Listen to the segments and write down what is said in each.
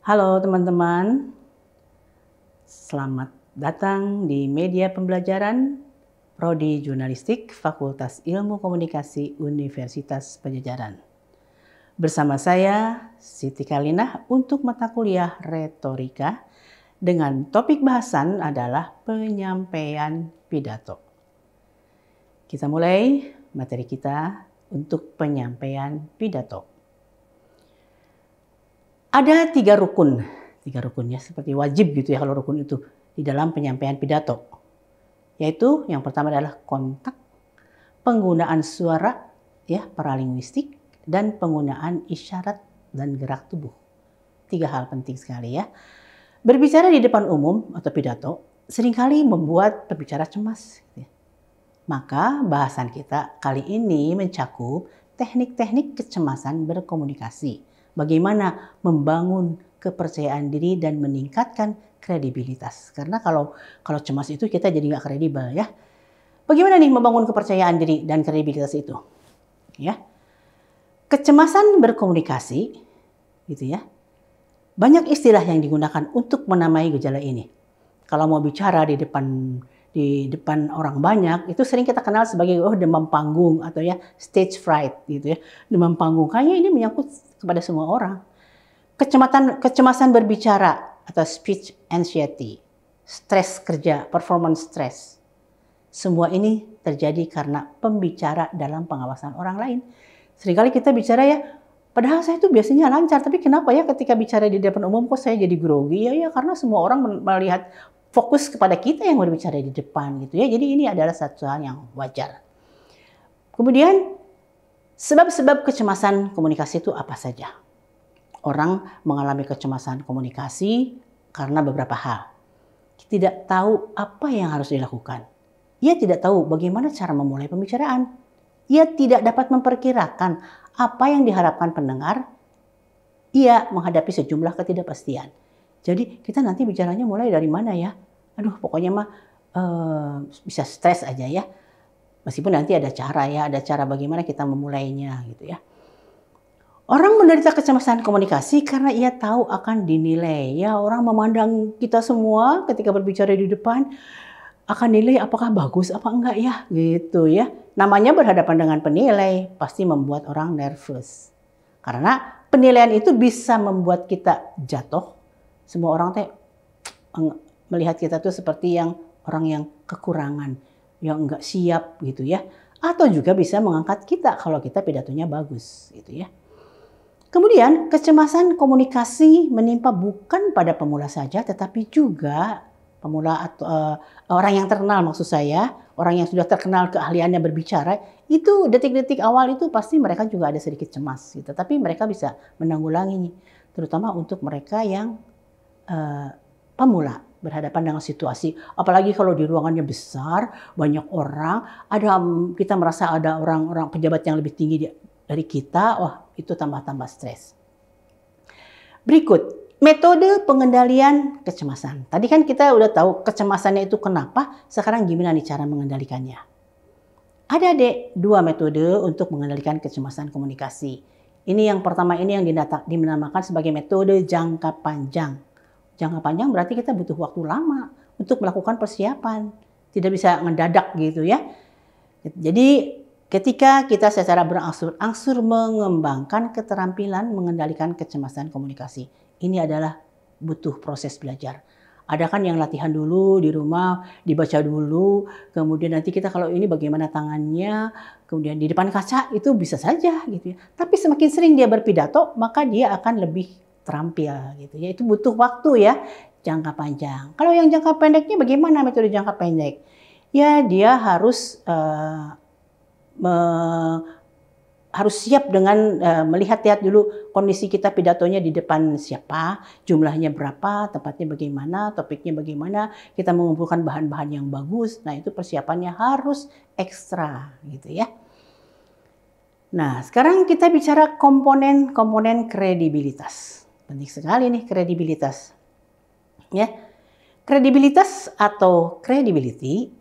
Halo teman-teman, selamat datang di media pembelajaran Prodi Jurnalistik Fakultas Ilmu Komunikasi Universitas Padjadjaran. Bersama saya, Siti Kalinah, untuk mata kuliah Retorika dengan topik bahasan adalah penyampaian pidato. Kita mulai materi kita untuk penyampaian pidato. Ada tiga rukunnya seperti wajib gitu ya kalau rukun itu di dalam penyampaian pidato. Yaitu yang pertama adalah kontak, penggunaan suara ya paralinguistik, dan penggunaan isyarat dan gerak tubuh. Tiga hal penting sekali ya. Berbicara di depan umum atau pidato seringkali membuat pembicara cemas. Gitu ya. Maka bahasan kita kali ini mencakup teknik-teknik kecemasan berkomunikasi. Bagaimana membangun kepercayaan diri dan meningkatkan kredibilitas. Karena kalau cemas itu kita jadi nggak kredibel ya. Bagaimana nih membangun kepercayaan diri dan kredibilitas itu? Ya, kecemasan berkomunikasi, gitu ya. Banyak istilah yang digunakan untuk menamai gejala ini. Kalau mau bicara di depan orang banyak, itu sering kita kenal sebagai demam panggung atau ya stage fright gitu ya. Demam panggung, kayaknya ini menyangkut kepada semua orang. Kecemasan berbicara atau speech anxiety, stres kerja, performance stress. Semua ini terjadi karena pembicara dalam pengawasan orang lain. Seringkali kita bicara ya, padahal saya itu biasanya lancar, tapi kenapa ya ketika bicara di depan umum kok saya jadi grogi? Ya karena semua orang melihat fokus kepada kita yang berbicara di depan gitu ya. Jadi ini adalah satu hal yang wajar. Kemudian sebab-sebab kecemasan komunikasi itu apa saja? Orang mengalami kecemasan komunikasi karena beberapa hal. Tidak tahu apa yang harus dilakukan. Ia tidak tahu bagaimana cara memulai pembicaraan. Ia tidak dapat memperkirakan apa yang diharapkan pendengar. Ia menghadapi sejumlah ketidakpastian. Jadi kita nanti bicaranya mulai dari mana ya? Aduh pokoknya mah bisa stres aja ya. Meskipun nanti ada cara bagaimana kita memulainya gitu ya. Orang menderita kecemasan komunikasi karena ia tahu akan dinilai. Ya orang memandang kita semua ketika berbicara di depan akan nilai apakah bagus apa enggak ya gitu ya. Namanya berhadapan dengan penilai pasti membuat orang nervous. Karena penilaian itu bisa membuat kita jatuh. Semua orang melihat kita tuh seperti orang yang kekurangan, yang enggak siap gitu ya. Atau juga bisa mengangkat kita kalau kita pidatonya bagus gitu ya. Kemudian kecemasan komunikasi menimpa bukan pada pemula saja tetapi juga pemula atau orang yang terkenal maksud saya, orang yang sudah terkenal keahliannya berbicara, itu detik-detik awal itu pasti mereka juga ada sedikit cemas gitu. Tapi mereka bisa menanggulangi, terutama untuk mereka yang pemula berhadapan dengan situasi. Apalagi kalau di ruangannya besar, banyak orang, kita merasa ada orang-orang pejabat yang lebih tinggi dari kita, wah itu tambah-tambah stres. Berikut. Metode pengendalian kecemasan. Tadi kan kita udah tahu kecemasannya itu kenapa, sekarang gimana nih cara mengendalikannya? Ada dua metode untuk mengendalikan kecemasan komunikasi. Ini yang pertama ini yang dinamakan sebagai metode jangka panjang. Jangka panjang berarti kita butuh waktu lama untuk melakukan persiapan. Tidak bisa mendadak gitu ya. Jadi ketika kita secara berangsur-angsur mengembangkan keterampilan mengendalikan kecemasan komunikasi. Ini adalah butuh proses belajar. Ada kan yang latihan dulu di rumah, dibaca dulu, kemudian nanti kita kalau ini bagaimana tangannya, kemudian di depan kaca itu bisa saja gitu ya. Tapi semakin sering dia berpidato, maka dia akan lebih terampil gitu ya. Itu butuh waktu ya, jangka panjang. Kalau yang jangka pendeknya bagaimana metode jangka pendek? Ya dia harus harus siap dengan melihat-lihat dulu kondisi kita pidatonya di depan siapa, jumlahnya berapa, tempatnya bagaimana, topiknya bagaimana, kita mengumpulkan bahan-bahan yang bagus. Nah itu persiapannya harus ekstra gitu ya. Nah sekarang kita bicara komponen-komponen kredibilitas. Penting sekali nih kredibilitas. Ya, kredibilitas atau credibility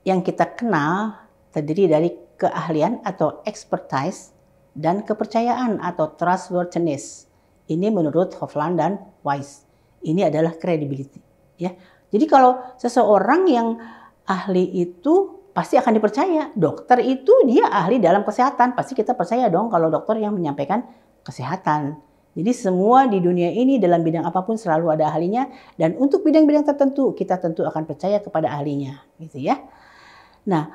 yang kita kenal terdiri dari keahlian atau expertise dan kepercayaan atau trustworthiness Ini menurut Hofland dan Weiss. Ini adalah credibility, ya. Jadi kalau seseorang yang ahli itu pasti akan dipercaya. Dokter itu dia ahli dalam kesehatan, pasti kita percaya dong kalau dokter yang menyampaikan kesehatan. Jadi semua di dunia ini dalam bidang apapun selalu ada ahlinya, dan untuk bidang-bidang tertentu kita tentu akan percaya kepada ahlinya, gitu ya. Nah,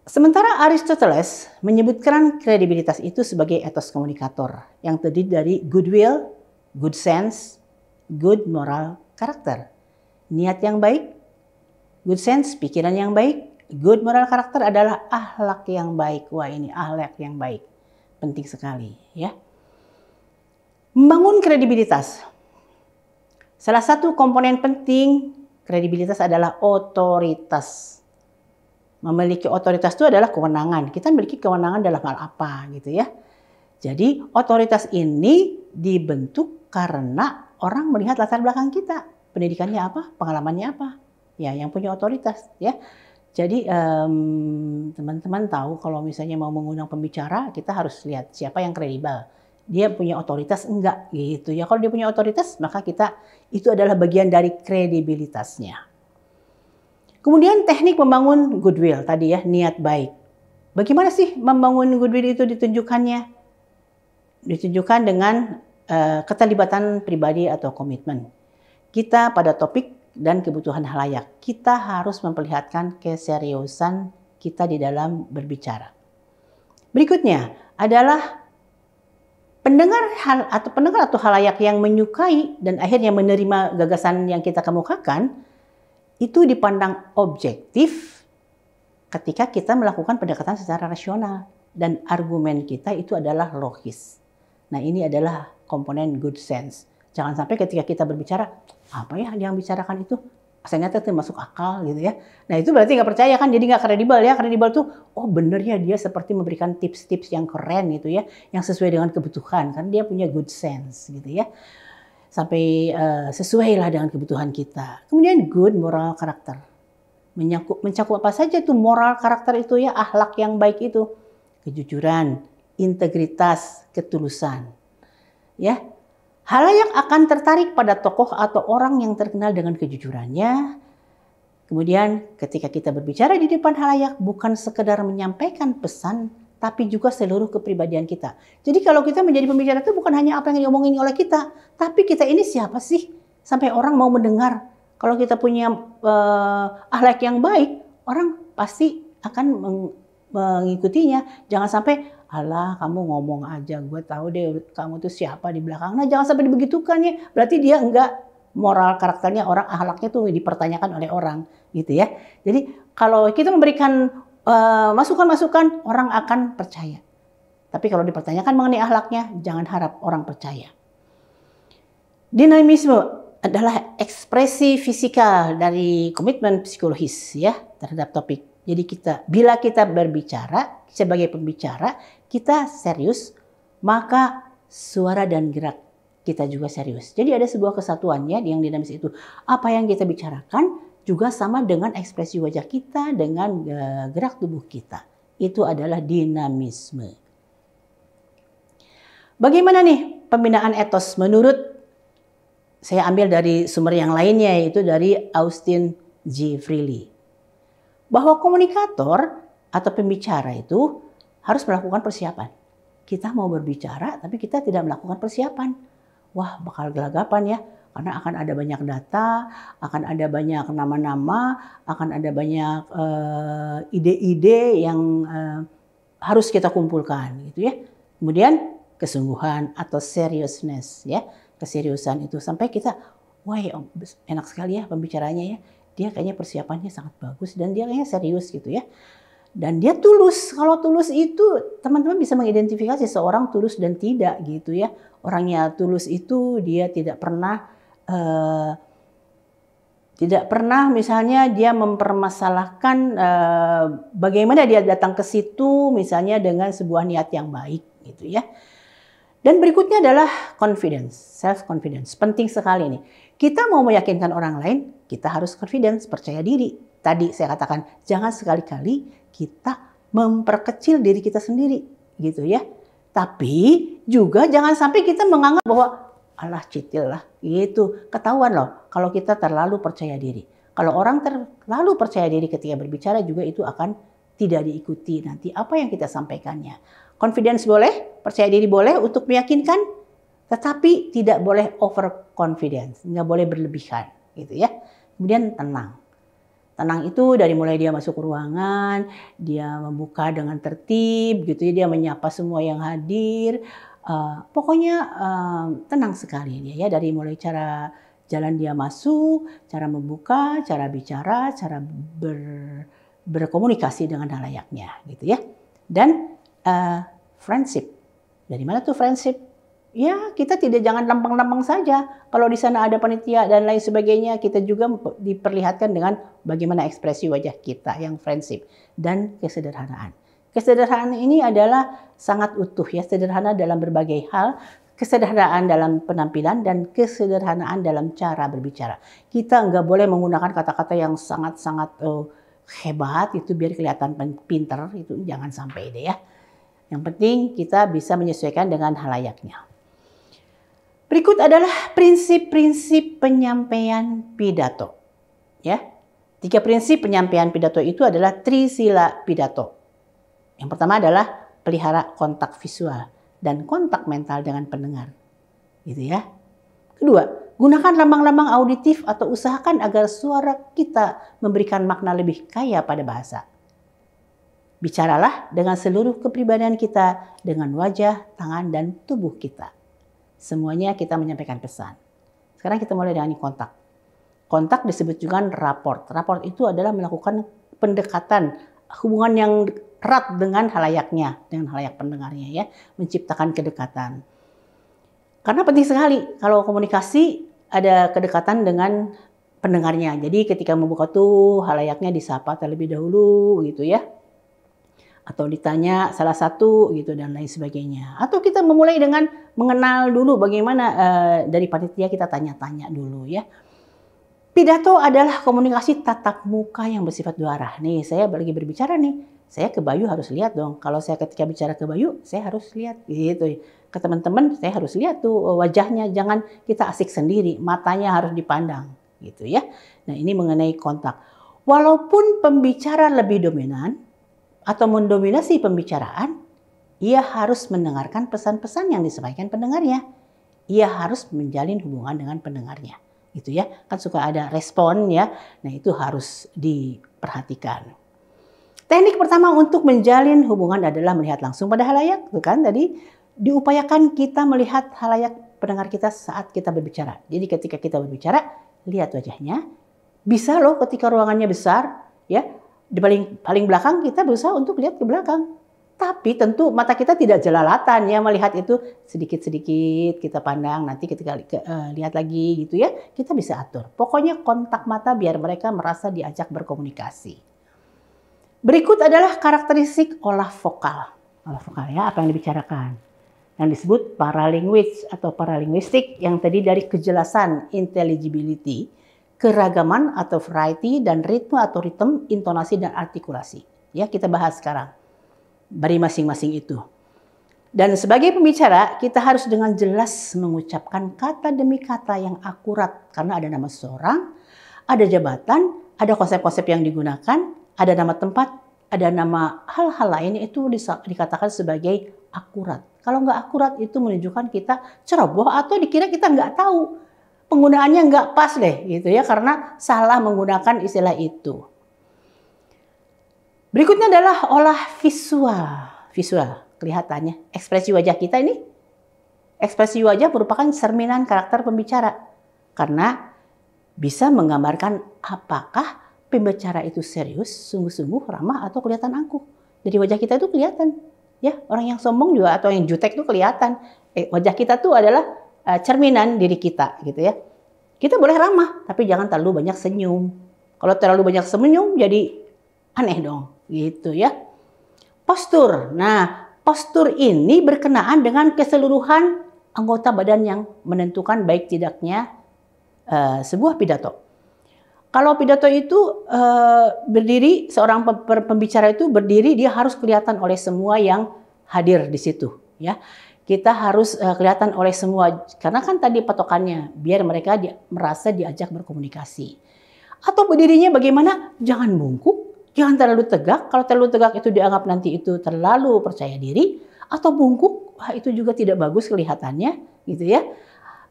sementara Aristoteles menyebutkan kredibilitas itu sebagai etos komunikator yang terdiri dari goodwill, good sense, good moral karakter. Niat yang baik, good sense, pikiran yang baik, good moral karakter adalah akhlak yang baik. Wah, ini akhlak yang baik. Penting sekali, ya. Membangun kredibilitas. Salah satu komponen penting kredibilitas adalah otoritas. Memiliki otoritas itu adalah kewenangan. Kita memiliki kewenangan dalam hal apa, gitu ya. Jadi otoritas ini dibentuk karena orang melihat latar belakang kita. Pendidikannya apa, pengalamannya apa. Ya, yang punya otoritas, ya. Jadi teman-teman tahu kalau misalnya mau mengundang pembicara, kita harus lihat siapa yang kredibel. Dia punya otoritas enggak, gitu ya. Kalau dia punya otoritas, maka kita itu adalah bagian dari kredibilitasnya. Kemudian teknik membangun goodwill tadi ya, niat baik. Bagaimana sih membangun goodwill itu ditunjukkannya? Ditunjukkan dengan keterlibatan pribadi atau komitmen. Kita pada topik dan kebutuhan halayak. Kita harus memperlihatkan keseriusan kita di dalam berbicara. Berikutnya adalah pendengar atau halayak yang menyukai dan akhirnya menerima gagasan yang kita kemukakan itu dipandang objektif ketika kita melakukan pendekatan secara rasional dan argumen kita itu adalah logis. Nah, ini adalah komponen good sense. Jangan sampai ketika kita berbicara, apa ya yang bicarakan itu? Ternyata itu masuk akal gitu ya. Nah, itu berarti nggak percaya kan, jadi nggak kredibel ya. Kredibel tuh, oh bener ya dia seperti memberikan tips-tips yang keren gitu ya, yang sesuai dengan kebutuhan, kan dia punya good sense gitu ya. Sampai sesuai lah dengan kebutuhan kita. Kemudian good moral karakter. Mencakup apa saja tuh moral karakter itu ya, akhlak yang baik itu. Kejujuran, integritas, ketulusan. Ya. Halayak akan tertarik pada tokoh atau orang yang terkenal dengan kejujurannya. Kemudian ketika kita berbicara di depan halayak bukan sekedar menyampaikan pesan, tapi juga seluruh kepribadian kita. Jadi kalau kita menjadi pembicara itu bukan hanya apa yang diomongin oleh kita, tapi kita ini siapa sih sampai orang mau mendengar. Kalau kita punya akhlak yang baik, orang pasti akan mengikutinya. Jangan sampai alah kamu ngomong aja, gue tahu deh kamu tuh siapa di belakang. Nah, jangan sampai dibegitukan ya. Berarti dia enggak moral karakternya, orang akhlaknya tuh dipertanyakan oleh orang gitu ya. Jadi kalau kita memberikan masukan-masukan, orang akan percaya. Tapi kalau dipertanyakan mengenai akhlaknya, jangan harap orang percaya. Dinamisme adalah ekspresi fisikal dari komitmen psikologis ya terhadap topik. Jadi bila kita berbicara sebagai pembicara, kita serius, maka suara dan gerak kita juga serius. Jadi ada sebuah kesatuannya yang dinamis itu. Apa yang kita bicarakan juga sama dengan ekspresi wajah kita, dengan gerak tubuh kita. Itu adalah dinamisme. Bagaimana nih pembinaan etos menurut saya ambil dari sumber yang lainnya, yaitu dari Austin G. Freely. Bahwa komunikator atau pembicara itu harus melakukan persiapan. Kita mau berbicara tapi kita tidak melakukan persiapan. Wah, bakal gelagapan ya. Karena akan ada banyak data, akan ada banyak nama-nama, akan ada banyak ide-ide yang harus kita kumpulkan gitu ya. Kemudian kesungguhan atau seriousness ya. Keseriusan itu sampai kita, wah enak sekali ya pembicaranya ya. Dia kayaknya persiapannya sangat bagus dan dia kayaknya serius gitu ya. Dan dia tulus. Kalau tulus itu teman-teman bisa mengidentifikasi seorang tulus dan tidak gitu ya. Orangnya tulus itu dia tidak pernah misalnya dia mempermasalahkan bagaimana dia datang ke situ misalnya dengan sebuah niat yang baik gitu ya. Dan berikutnya adalah confidence, self confidence. Penting sekali nih. Kita mau meyakinkan orang lain, kita harus confidence, percaya diri. Tadi saya katakan jangan sekali-kali kita memperkecil diri kita sendiri gitu ya. Tapi juga jangan sampai kita menganggap bahwa alah citil lah, gitu. Ketahuan loh kalau kita terlalu percaya diri. Kalau orang terlalu percaya diri ketika berbicara juga itu akan tidak diikuti nanti apa yang kita sampaikannya. Confidence boleh, percaya diri boleh untuk meyakinkan, tetapi tidak boleh overconfidence, nggak boleh berlebihan, gitu ya. Kemudian tenang. Tenang itu dari mulai dia masuk ke ruangan, dia membuka dengan tertib, gitu ya, dia menyapa semua yang hadir. Pokoknya tenang sekali dia ya, dari mulai cara jalan dia masuk, cara membuka, cara bicara, cara berkomunikasi dengan halayaknya, gitu ya. Dan friendship, dari mana tuh friendship? Ya, kita jangan lempeng-lempeng saja. Kalau di sana ada panitia dan lain sebagainya, kita juga diperlihatkan dengan bagaimana ekspresi wajah kita yang friendship dan kesederhanaan. Kesederhanaan ini adalah sangat utuh ya, sederhana dalam berbagai hal, kesederhanaan dalam penampilan dan kesederhanaan dalam cara berbicara. Kita nggak boleh menggunakan kata-kata yang sangat-sangat hebat itu biar kelihatan pinter, itu jangan sampai deh ya. Yang penting kita bisa menyesuaikan dengan halayaknya. Berikut adalah prinsip-prinsip penyampaian pidato. Ya, 3 prinsip penyampaian pidato itu adalah trisila pidato. Yang pertama adalah pelihara kontak visual dan kontak mental dengan pendengar. Gitu ya. Kedua, gunakan lambang-lambang auditif atau usahakan agar suara kita memberikan makna lebih kaya pada bahasa. Bicaralah dengan seluruh kepribadian kita, dengan wajah, tangan, dan tubuh kita. Semuanya kita menyampaikan pesan. Sekarang kita mulai dengan kontak. Kontak disebut juga rapport. Rapport itu adalah melakukan pendekatan, hubungan yang erat dengan halayaknya, dengan halayak pendengarnya ya, menciptakan kedekatan. Karena penting sekali kalau komunikasi ada kedekatan dengan pendengarnya. Jadi ketika membuka tuh halayaknya disapa terlebih dahulu gitu ya. Atau ditanya salah satu gitu dan lain sebagainya. Atau kita memulai dengan mengenal dulu bagaimana dari panitia kita tanya-tanya dulu ya. Pidato adalah komunikasi tatap muka yang bersifat dua arah. Nih saya lagi berbicara nih, saya ke Bayu harus lihat dong. Kalau saya ketika bicara ke Bayu, saya harus lihat gitu. Ke teman-teman saya harus lihat tuh wajahnya, jangan kita asik sendiri, matanya harus dipandang gitu ya. Nah ini mengenai kontak. Walaupun pembicara lebih dominan, atau mendominasi pembicaraan, ia harus mendengarkan pesan-pesan yang disampaikan pendengarnya. Ia harus menjalin hubungan dengan pendengarnya. Gitu ya. Kan suka ada respon ya. Nah, itu harus diperhatikan. Teknik pertama untuk menjalin hubungan adalah melihat langsung pada halayak, tuh kan tadi diupayakan kita melihat halayak pendengar kita saat kita berbicara. Jadi ketika kita berbicara, lihat wajahnya. Bisa loh ketika ruangannya besar, ya. Di paling belakang kita berusaha untuk lihat ke belakang. Tapi tentu mata kita tidak jelalatan ya melihat itu sedikit-sedikit kita pandang. Nanti ketika lihat lagi gitu ya, kita bisa atur. Pokoknya kontak mata biar mereka merasa diajak berkomunikasi. Berikut adalah karakteristik olah vokal. Olah vokal ya, apa yang dibicarakan. Yang disebut paralinguage atau paralinguistik yang tadi dari kejelasan, intelligibility, keragaman atau variety, dan ritme atau ritme, intonasi, dan artikulasi. Ya, kita bahas sekarang dari masing-masing itu. Dan sebagai pembicara, kita harus dengan jelas mengucapkan kata demi kata yang akurat. Karena ada nama seseorang, ada jabatan, ada konsep-konsep yang digunakan, ada nama tempat, ada nama hal-hal lain itu dikatakan sebagai akurat. Kalau nggak akurat itu menunjukkan kita ceroboh atau dikira kita nggak tahu. Penggunaannya nggak pas deh gitu ya karena salah menggunakan istilah itu. Berikutnya adalah olah visual. Visual kelihatannya ekspresi wajah kita ini. Ekspresi wajah merupakan cerminan karakter pembicara karena bisa menggambarkan apakah pembicara itu serius, sungguh-sungguh, ramah atau kelihatan angkuh. Dari wajah kita itu kelihatan. Ya, orang yang sombong juga atau yang jutek itu kelihatan. Wajah kita tuh adalah cerminan diri kita gitu ya. Kita boleh ramah tapi jangan terlalu banyak senyum. Kalau terlalu banyak senyum jadi aneh dong gitu ya. Postur. Nah, postur ini berkenaan dengan keseluruhan anggota badan yang menentukan baik tidaknya sebuah pidato. Kalau pidato itu berdiri, seorang pembicara itu berdiri, dia harus kelihatan oleh semua yang hadir di situ. ya. Kita harus kelihatan oleh semua, karena kan tadi patokannya biar mereka merasa diajak berkomunikasi. Atau berdirinya bagaimana? Jangan bungkuk, jangan terlalu tegak. Kalau terlalu tegak itu dianggap nanti itu terlalu percaya diri. Atau bungkuk, wah itu juga tidak bagus kelihatannya, gitu ya.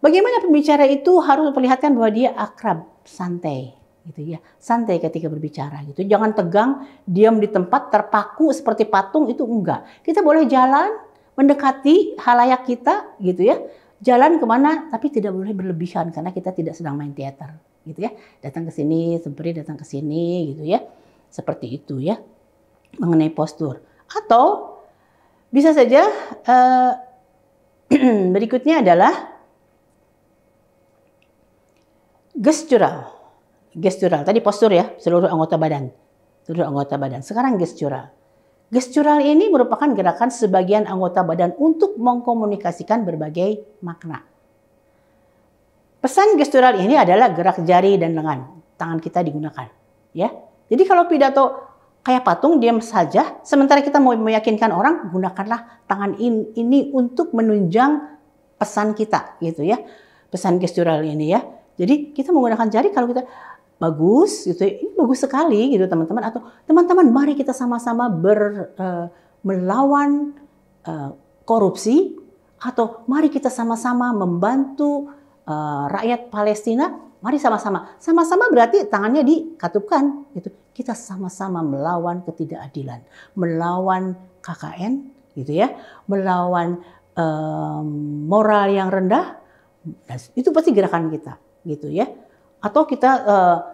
Bagaimana pembicara itu harus memperlihatkan bahwa dia akrab, santai, gitu ya. Santai ketika berbicara, gitu. Jangan tegang, diam di tempat, terpaku seperti patung, itu enggak. Kita boleh jalan, mendekati halayak kita, gitu ya. Jalan kemana, tapi tidak boleh berlebihan karena kita tidak sedang main teater, gitu ya. Datang ke sini, sempri datang ke sini, gitu ya. Seperti itu ya, mengenai postur. Atau bisa saja berikutnya adalah gestural. Gestural, tadi postur ya, seluruh anggota badan. Seluruh anggota badan. Sekarang gestural. Gestural ini merupakan gerakan sebagian anggota badan untuk mengkomunikasikan berbagai makna. Pesan gestural ini adalah gerak jari dan lengan. Tangan kita digunakan. Ya. Jadi kalau pidato kayak patung, diam saja. Sementara kita mau meyakinkan orang, gunakanlah tangan ini untuk menunjang pesan kita. Gitu ya. Pesan gestural ini ya. Jadi kita menggunakan jari kalau kita bagus, gitu. Ini bagus sekali, gitu teman-teman. Atau teman-teman, mari kita sama-sama melawan korupsi, atau mari kita sama-sama membantu rakyat Palestina. Mari sama-sama. Sama-sama berarti tangannya dikatupkan, gitu. Kita sama-sama melawan ketidakadilan, melawan KKN, gitu ya, melawan moral yang rendah. Itu pasti gerakan kita, gitu ya. Atau kita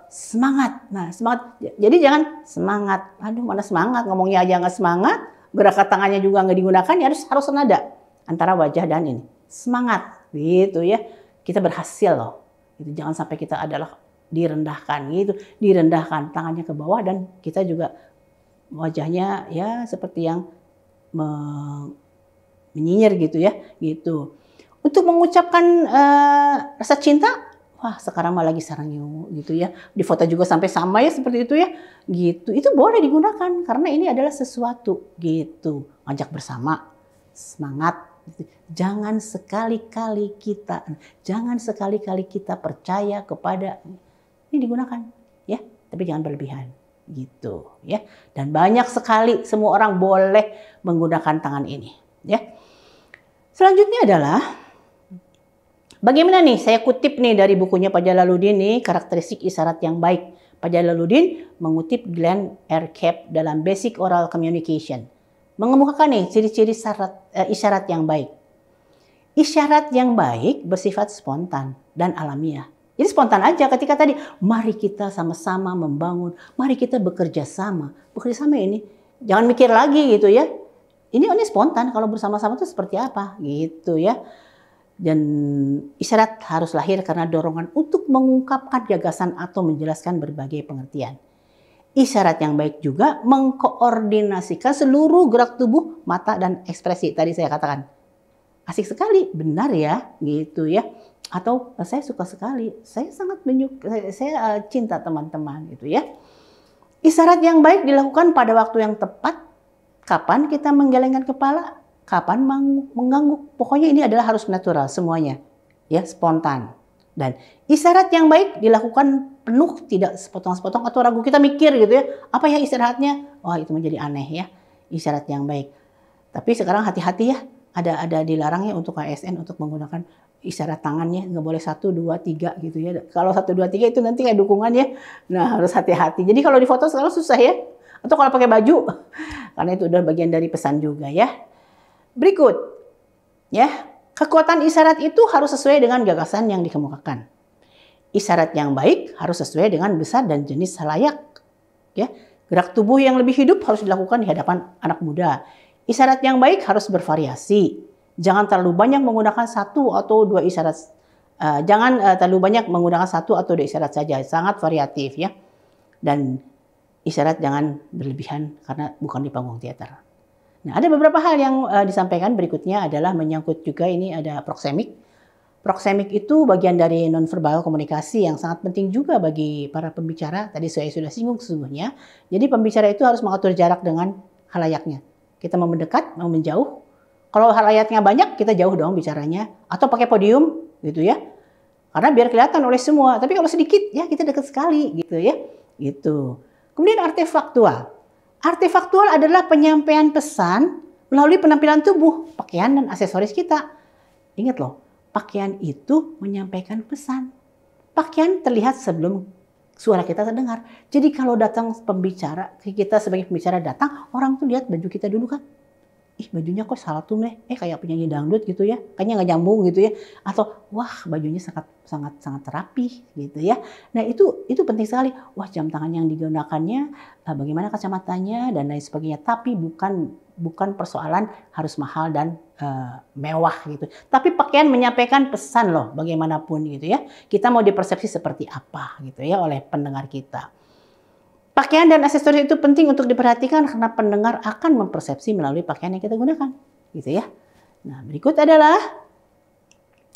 semangat. Nah, semangat. Jadi jangan semangat. Aduh, mana semangat? Ngomongnya aja nggak semangat. Gerakan tangannya juga nggak digunakan. Ya harus senada antara wajah dan ini. Semangat, gitu ya. Kita berhasil loh. Gitu. Jangan sampai kita adalah direndahkan, gitu. Direndahkan, tangannya ke bawah dan kita juga wajahnya ya seperti yang menyinyir, gitu ya. Gitu. Untuk mengucapkan rasa cinta. Wah, sekarang mah lagi sarangyo, gitu ya. Di foto juga sampai sama ya, seperti itu ya. Gitu. Itu boleh digunakan karena ini adalah sesuatu, gitu. Ngajak bersama, semangat. Gitu. Jangan sekali-kali kita percaya kepada ini digunakan, ya. Tapi jangan berlebihan, gitu, ya. Dan banyak sekali semua orang boleh menggunakan tangan ini, ya. Selanjutnya adalah bagaimana nih, saya kutip nih dari bukunya Pak Jalaluddin nih, karakteristik isyarat yang baik. Pak Jalaluddin mengutip Glenn R. Cape dalam Basic Oral Communication. Mengemukakan nih ciri-ciri isyarat yang baik. Isyarat yang baik bersifat spontan dan alamiah. Jadi spontan aja ketika tadi, mari kita sama-sama membangun, mari kita bekerja sama. Bekerja sama ini, jangan mikir lagi gitu ya. Ini spontan, kalau bersama-sama itu seperti apa gitu ya. Dan isyarat harus lahir karena dorongan untuk mengungkapkan gagasan atau menjelaskan berbagai pengertian. Isyarat yang baik juga mengkoordinasikan seluruh gerak tubuh, mata, dan ekspresi. Tadi saya katakan, asik sekali, benar ya, gitu ya. Atau saya suka sekali, saya sangat saya cinta teman-teman, gitu ya. Isyarat yang baik dilakukan pada waktu yang tepat. Kapan kita menggelengkan kepala? Kapan mengangguk? Pokoknya ini adalah harus natural semuanya, ya, spontan. Dan isyarat yang baik dilakukan penuh, tidak sepotong-sepotong atau ragu. Kita mikir gitu ya, apa ya isyaratnya? Wah, itu menjadi aneh ya, isyarat yang baik. Tapi sekarang hati-hati ya, ada dilarang ya untuk ASN untuk menggunakan isyarat tangannya, nggak boleh 1, 2, 3 gitu ya. Kalau 1, 2, 3 itu nanti kayak dukungan ya. Nah, harus hati-hati. Jadi kalau di foto sekarang susah ya. Atau kalau pakai baju, karena itu udah bagian dari pesan juga ya. Berikut, ya, kekuatan isyarat itu harus sesuai dengan gagasan yang dikemukakan. Isyarat yang baik harus sesuai dengan besar dan jenis halayak. Ya, gerak tubuh yang lebih hidup harus dilakukan di hadapan anak muda. Isyarat yang baik harus bervariasi. Jangan terlalu banyak menggunakan 1 atau 2 isyarat. Jangan terlalu banyak menggunakan 1 atau 2 isyarat saja. Sangat variatif ya. Dan isyarat jangan berlebihan karena bukan di panggung teater. Nah, ada beberapa hal yang disampaikan berikutnya adalah menyangkut juga ini ada proksemik. Proksemik itu bagian dari nonverbal komunikasi yang sangat penting juga bagi para pembicara. Tadi saya sudah singgung sesungguhnya. Jadi pembicara itu harus mengatur jarak dengan halayaknya. Kita mau mendekat, mau menjauh, Kalau halayatnya banyak, kita jauh dong bicaranya. Atau pakai podium, gitu ya. Karena biar kelihatan oleh semua. Tapi kalau sedikit, ya kita dekat sekali, gitu ya. Gitu. Kemudian artefaktual. Artefaktual adalah penyampaian pesan melalui penampilan tubuh, pakaian dan aksesoris kita. Ingat loh, pakaian itu menyampaikan pesan. Pakaian terlihat sebelum suara kita terdengar. Jadi kalau datang pembicara, kita sebagai pembicara datang, orang tuh lihat baju kita dulu kan. Ih, bajunya kok saltum deh, kayak penyanyi dangdut gitu ya, kayaknya nggak nyambung gitu ya, atau wah bajunya sangat rapi gitu ya. Nah itu penting sekali. Wah, jam tangan yang digunakannya, bagaimana kacamatanya dan lain sebagainya. Tapi bukan persoalan harus mahal dan mewah gitu. Tapi pakaian menyampaikan pesan loh, bagaimanapun gitu ya. Kita mau dipersepsi seperti apa gitu ya oleh pendengar kita. Pakaian dan aksesoris itu penting untuk diperhatikan karena pendengar akan mempersepsi melalui pakaian yang kita gunakan, gitu ya. Nah, berikut adalah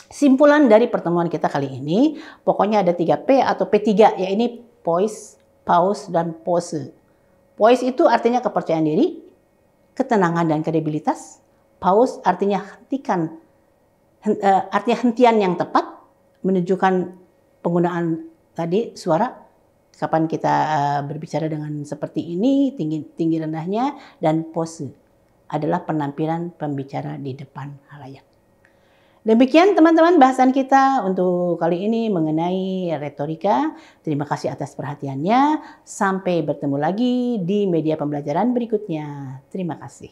simpulan dari pertemuan kita kali ini. Pokoknya ada 3P atau P3, yaitu poise, pause, dan pose. Poise itu artinya kepercayaan diri, ketenangan dan kredibilitas. Pause artinya hentian yang tepat, menunjukkan penggunaan tadi suara. Kapan kita berbicara dengan seperti ini, tinggi rendahnya, dan pose adalah penampilan pembicara di depan halayak. Demikian teman-teman bahasan kita untuk kali ini mengenai retorika. Terima kasih atas perhatiannya. Sampai bertemu lagi di media pembelajaran berikutnya. Terima kasih.